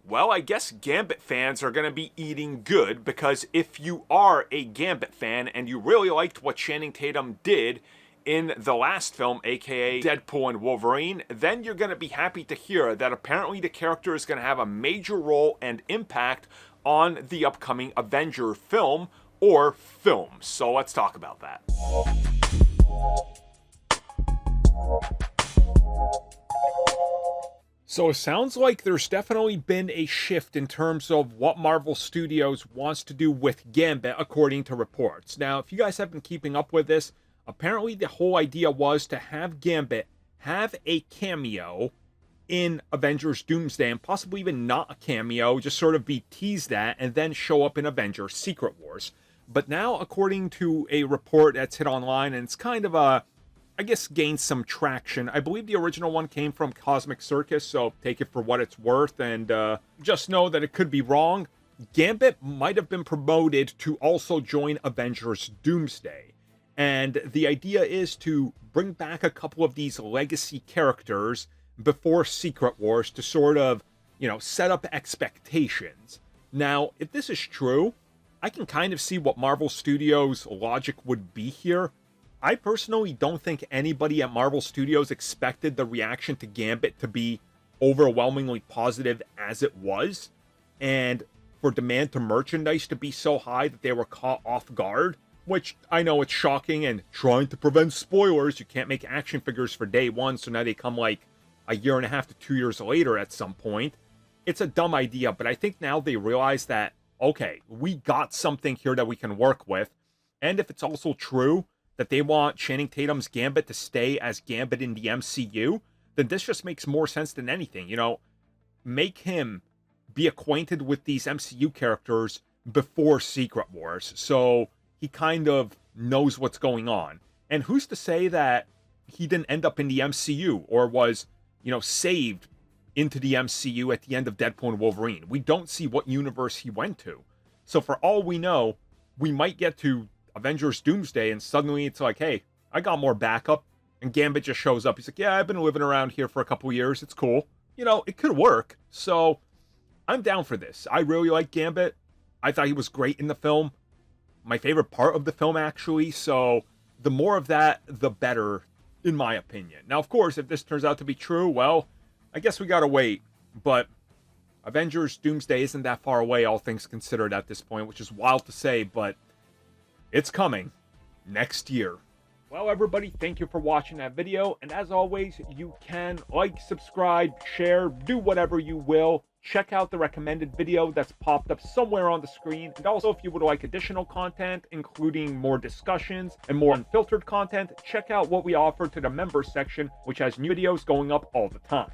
Well, I guess Gambit fans are going to be eating good, because if you are a Gambit fan and you really liked what Channing Tatum did in the last film, aka Deadpool and Wolverine, then you're going to be happy to hear that apparently the character is going to have a major role and impact on the upcoming Avenger film or films. So let's talk about that. So it sounds like there's definitely been a shift in terms of what Marvel Studios wants to do with Gambit, according to reports. Now, if you guys have been keeping up with this, apparently the whole idea was to have Gambit have a cameo in Avengers Doomsday, and possibly even not a cameo, just sort of be teased at, and then show up in Avengerssecretwars. But now, according to a report that's hit online, and it's kind of I guess gained some traction. I believe the original one came from Cosmic Circus, so take it for what it's worth, and just know that it could be wrong. Gambit might have been promoted to also join Avengers Doomsday. And the idea is to bring back a couple of these legacy characters before Secret Wars to sort of, set up expectations. Now, if this is true, I can kind of see what Marvel Studios' logic would be here. I personally don't think anybody at Marvel Studios expected the reaction to Gambit to be overwhelmingly positive as it was, and for demand to merchandise to be so high that they were caught off guard, which I know it's shocking, and trying to prevent spoilers, you can't make action figures for day one, so now they come like a year and a half to 2 years later at some point. It's a dumb idea, but I think now they realize that, okay, we got something here that we can work with, and if it's also true that they want Channing Tatum's Gambit to stay as Gambit in the MCU, then this just makes more sense than anything. Make him be acquainted with these MCU characters before Secret Wars, so he kind of knows what's going on. And who's to say that he didn't end up in the MCU, or was, saved into the MCU at the end of Deadpool and Wolverine? We don't see what universe he went to. So for all we know, we might get to Avengers Doomsday, and suddenly it's like, hey, I got more backup, and Gambit just shows up. He's like, yeah, I've been living around here for a couple years. It's cool. It could work. So I'm down for this. I really like Gambit. I thought he was great in the film. My favorite part of the film, actually. So the more of that, the better, in my opinion. Now, of course, if this turns out to be true, well, I guess we gotta wait. But Avengers Doomsday isn't that far away, all things considered, at this point, which is wild to say, but it's coming next year. Well, everybody, thank you for watching that video. And as always, you can like, subscribe, share, do whatever you will. Check out the recommended video that's popped up somewhere on the screen. And also, if you would like additional content, including more discussions and more unfiltered content, check out what we offer to the members section, which has new videos going up all the time.